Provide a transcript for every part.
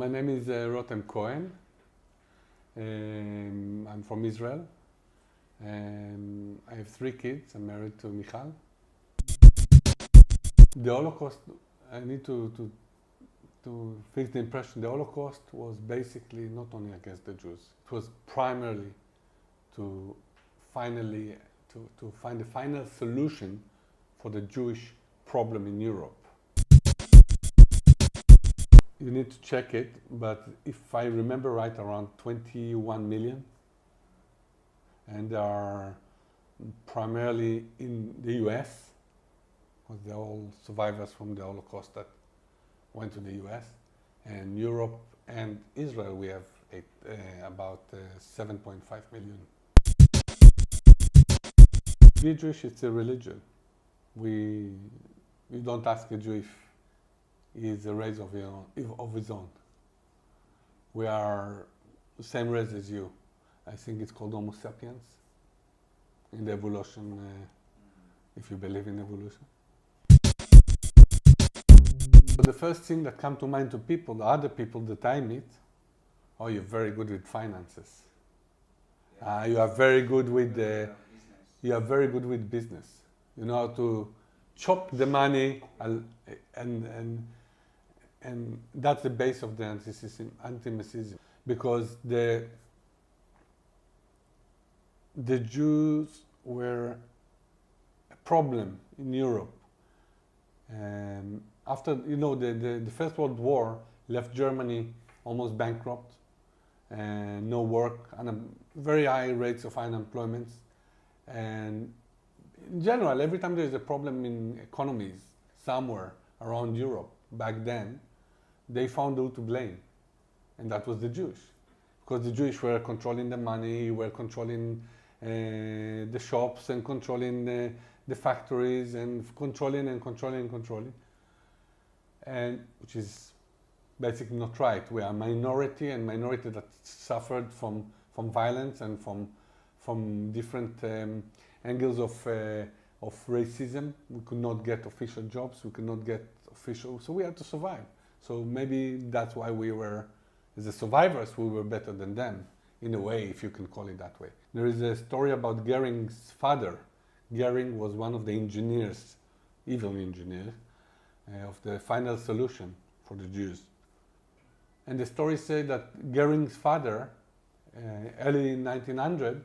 my name is Rotem Cohen. I'm from Israel. I have 3 kids. I'm married to Michal. The Holocaust, I need to fix the impression. The Holocaust was basically not only against the Jews. It was primarily to find a final solution for the Jewish problem in Europe. You need to check it, but if I remember right, around 21 million, and they are primarily in the US, because they're all survivors from the Holocaust that went to the US, and Europe and Israel, we have about 7.5 million. Be Jewish, it's a religion. You don't ask a Jew if he is a race of his own. We are the same race as you. I think it's called Homo sapiens in the evolution, if you believe in evolution. But the first thing that comes to mind to people, the other people that I meet, oh, you're very good with finances. You are very good with business. You know how to chop the money, and that's the base of the anti-Semitism, because the Jews were a problem in Europe. After, the First World War left Germany almost bankrupt, and no work, and very high rates of unemployment. And in general, every time there's a problem in economies somewhere around Europe back then, they found who to blame, and that was the Jews. Because the Jews were controlling the money, were controlling the shops, and controlling the factories, and controlling, and which is basically not right. We are a minority, and minority that suffered from violence and from different angles of racism. We could not get official jobs, we could not get so we had to survive. So maybe that's why we were, as the survivors, we were better than them, in a way, if you can call it that way. There is a story about Goering's father. Goering was one of the engineers, evil engineers, of the final solution for the Jews. And the story says that Goering's father, early in 1900,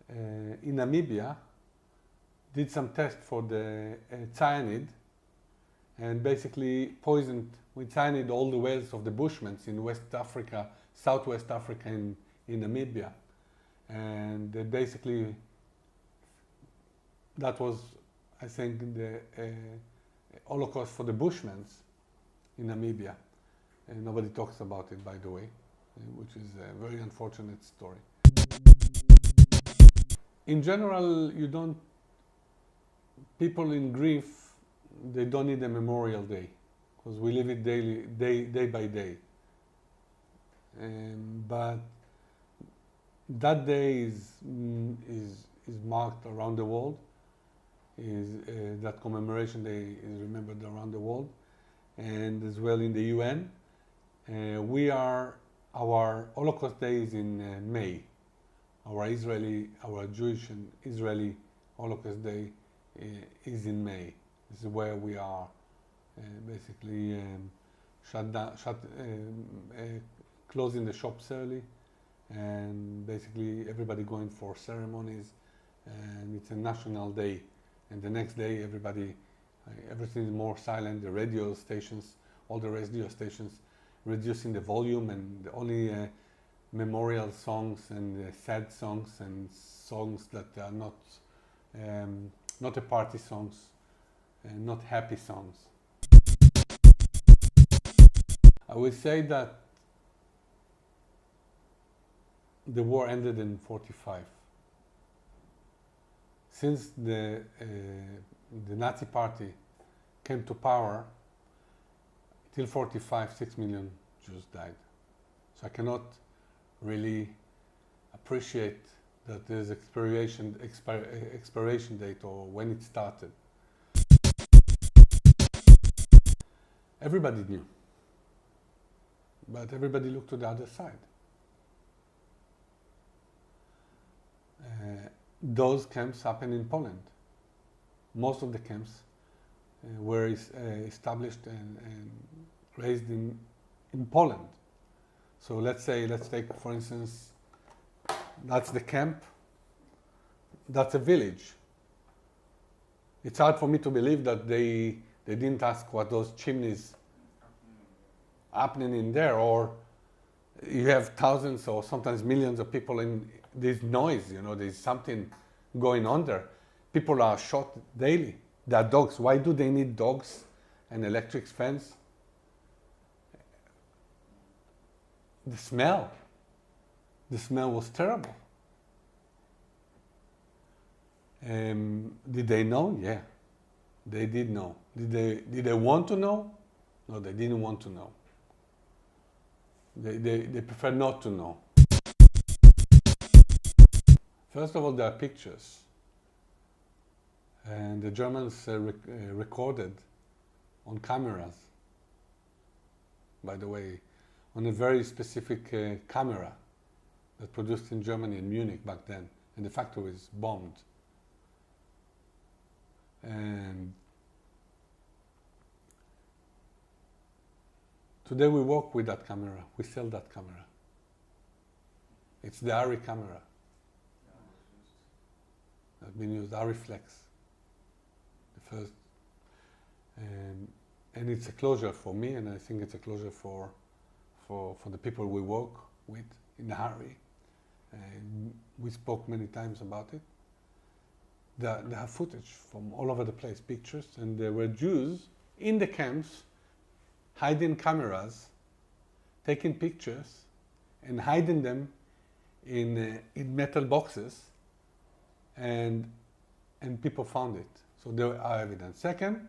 in Namibia, did some tests for the cyanide, and basically poisoned with cyanide all the wells of the Bushmen in West Africa, Southwest Africa, in Namibia. And basically, that was, I think, the Holocaust for the Bushmen in Namibia. And nobody talks about it, by the way, which is a very unfortunate story. In general, people in grief, they don't need a memorial day, because we live it day by day. But that day is marked around the world. That commemoration day is remembered around the world, and as well in the UN. Our Holocaust Day is in May. Our Jewish and Israeli Holocaust Day is in May. This is where we are basically closing the shops early, and basically everybody going for ceremonies, and it's a national day. And the next day, everything is more silent. The radio stations, all the radio stations, reducing the volume, and only memorial songs and sad songs, and songs that are not a party songs, and not happy songs. I would say that the war ended in 1945. Since the Nazi Party came to power, till 1945, 6 million Jews died. So I cannot really appreciate that there's expiration date or when it started. Everybody knew. but everybody looked to the other side. Those camps happen in Poland. Most of the camps were established and raised in Poland. So let's take, for instance, that's the camp, that's a village. It's hard for me to believe that they didn't ask what those chimneys happening in there, or you have thousands or sometimes millions of people in this noise, there's something going on there. People are shot daily. There are dogs. Why do they need dogs and electric fence? The smell was terrible. Did they know? Yeah, they did know. Did they want to know? No, they didn't want to know. They prefer not to know. First of all, there are pictures. And the Germans recorded on cameras, by the way, on a very specific camera that produced in Germany, in Munich back then, and the factory was bombed. And today we work with that camera, we sell that camera. It's the ARRI camera. That's been used, ARRI Flex. The first, and it's a closure for me, and I think it's a closure for the people we work with in ARRI. We spoke many times about it. They have footage from all over the place, pictures, and there were Jews in the camps hiding cameras, taking pictures, and hiding them in metal boxes, and people found it. So there are evidence. Second,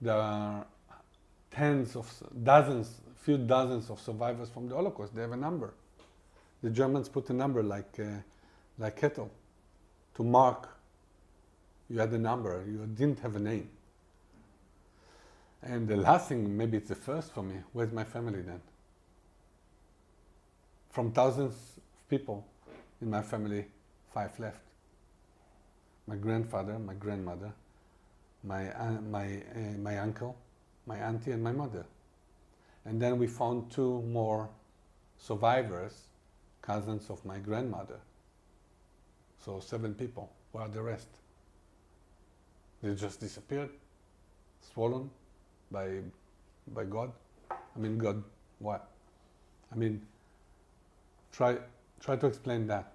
there are few dozens of survivors from the Holocaust. They have a number. The Germans put a number like cattle to mark you had a number, you didn't have a name. And the last thing, maybe it's the first for me, where's my family then? From thousands of people in my family, 5 left. My grandfather, my grandmother, my uncle, my auntie, and my mother. And then we found 2 more survivors, cousins of my grandmother. So 7 people. Where are the rest? They just disappeared, swallowed by God. I mean, God, what? I mean, try to explain that.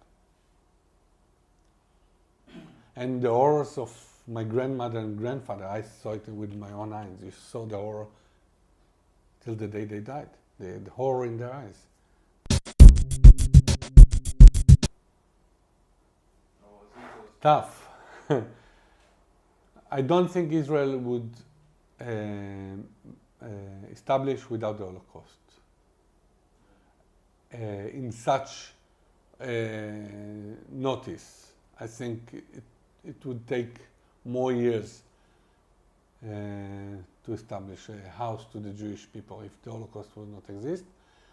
And the horrors of my grandmother and grandfather, I saw it with my own eyes. You saw the horror till the day they died. The horror in their eyes. Tough. I don't think Israel would establish without the Holocaust. In such notice, I think it would take more years to establish a house to the Jewish people if the Holocaust would not exist.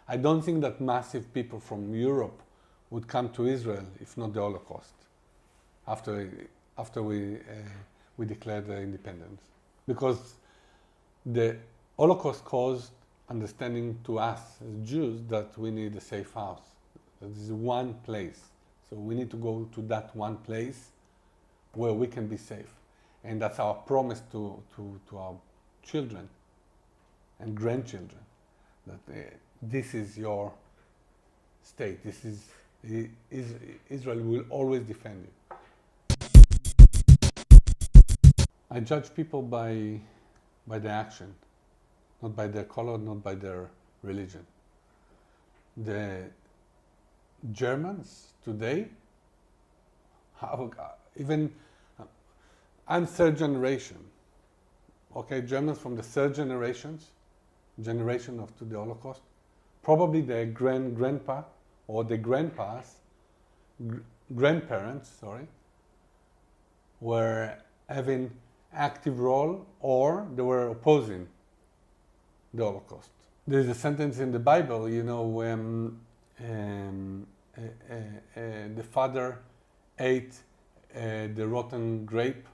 I don't think that massive people from Europe would come to Israel if not the Holocaust, after we declared independence. Because the Holocaust caused understanding to us as Jews that we need a safe house. There is one place. So we need to go to that one place where we can be safe. And that's our promise to our children and grandchildren, that this is your state. This is Israel will always defend you. I judge people by their action, not by their color, not by their religion. The Germans today, even I'm 3rd generation. Okay, Germans from the 3rd generation of the Holocaust, probably their grandpa or the grandparents, were having active role or they were opposing the Holocaust. There's a sentence in the Bible, you know, um, the father ate the rotten grape,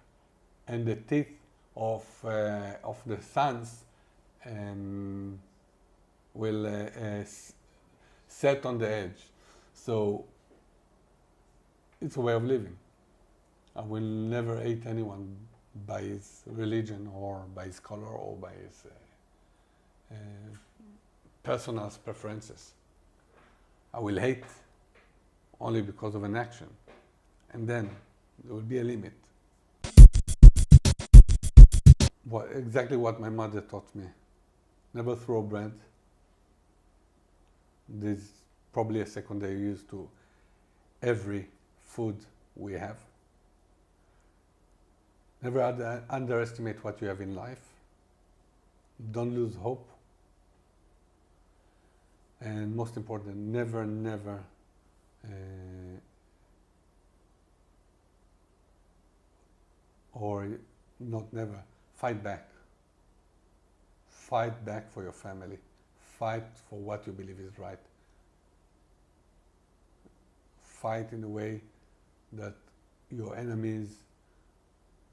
and the teeth of the sons um, will set on the edge. So it's a way of living. I will never hate anyone by his religion or by his color or by his uh, personal preferences. I will hate only because of an action, and then there will be a limit. Exactly what my mother taught me. Never throw bread. This is probably a secondary use to every food we have. Never underestimate what you have in life. Don't lose hope. And most important, never or not never, fight back. Fight back for your family. Fight for what you believe is right. Fight in a way that your enemies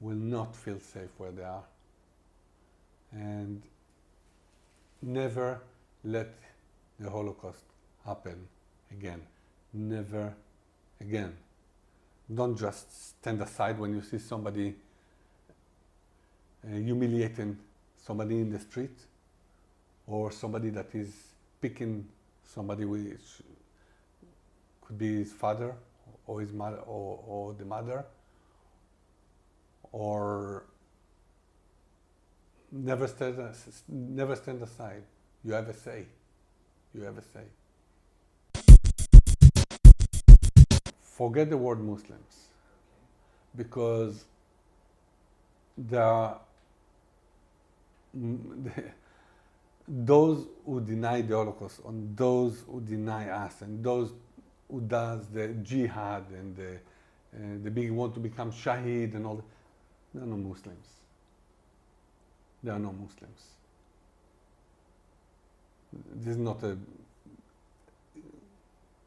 will not feel safe where they are. And never let the Holocaust happen again. Never again. Don't just stand aside when you see somebody humiliating somebody in the street, or somebody that is picking somebody which could be his father or his mother or the mother, or never stand aside. You have a say. You have a say. Forget the word Muslims, because there are those who deny the Holocaust, and those who deny us, and those who does the jihad and the big want to become shahid and all that. There are no Muslims. There are no Muslims. This is not a.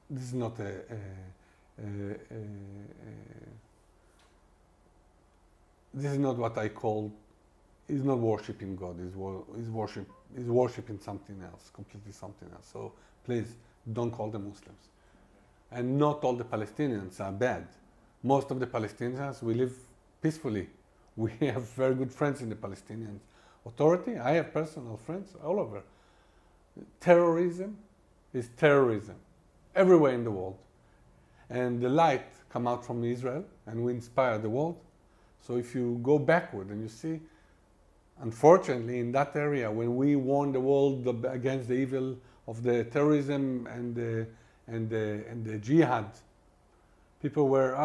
This is not a this is not what I call. He's not worshiping God. He's worshiping something else, completely something else. So please don't call them Muslims. And not all the Palestinians are bad. Most of the Palestinians, we live peacefully. We have very good friends in the Palestinian Authority. I have personal friends all over. Terrorism is terrorism everywhere in the world. And the light come out from Israel, and we inspire the world. So if you go backward and you see, unfortunately, in that area, when we warn the world against the evil of the terrorism and the jihad, people were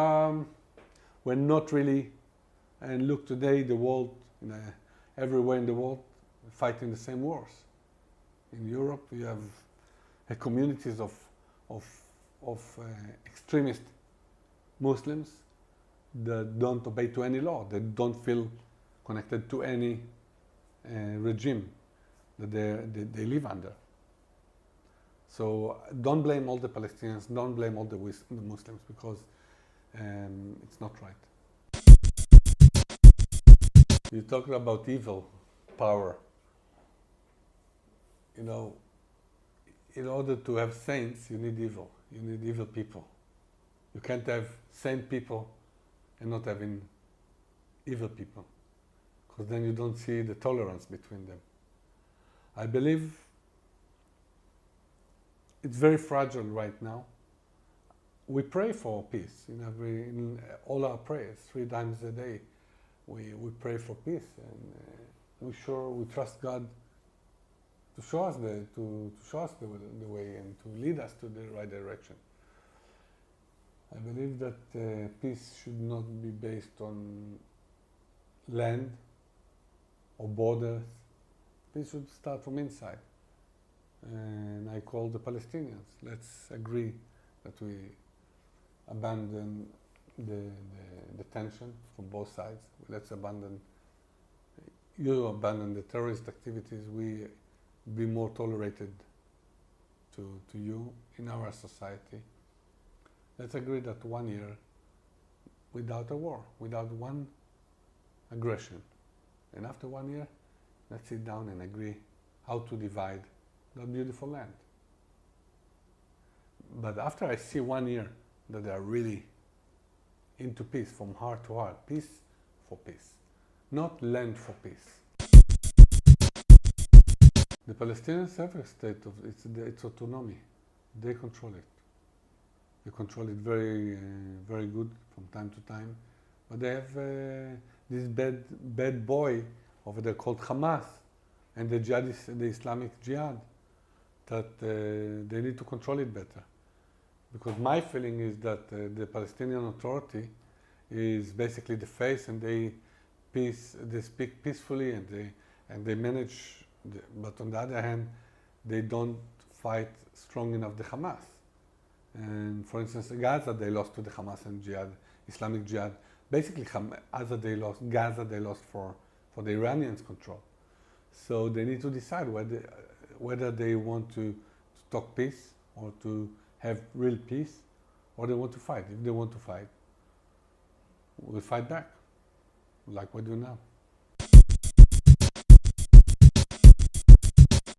not really. And look today, the world, everywhere in the world, fighting the same wars. In Europe, you have communities of extremist Muslims that don't obey to any law, that don't feel connected to any regime that they live under. So don't blame all the Palestinians, don't blame all the Muslims, because it's not right. You talked about evil power. You know, in order to have saints, you need evil. You need evil people. You can't have saint people and not having evil people, because then you don't see the tolerance between them. I believe it's very fragile right now. We pray for peace in all our prayers, 3 times a day. We pray for peace, and we trust God to show us the way and to lead us to the right direction. I believe that peace should not be based on land or borders. Peace should start from inside. And I call the Palestinians. Let's agree that we abandon the tension from both sides. Let's abandon. You abandon the terrorist activities. We be more tolerated to you in our society. Let's agree that 1 year without a war, without one aggression. And after 1 year, let's sit down and agree how to divide that beautiful land. But after I see 1 year that they are really into peace from heart to heart, peace for peace, not land for peace. The Palestinians have a state of its autonomy. They control it. They control it very good from time to time. But they have this bad boy over there called Hamas and the jihadists, the Islamic Jihad, that they need to control it better. Because my feeling is that the Palestinian Authority is basically the face, and they speak peacefully, and they manage. But on the other hand, they don't fight strong enough the Hamas. And for instance, Gaza, they lost to the Hamas and Jihad, Islamic Jihad. Basically, Gaza they lost for the Iranians' control. So they need to decide whether they want to talk peace or to have real peace, or they want to fight. If they want to fight, we'll fight back, like we do now.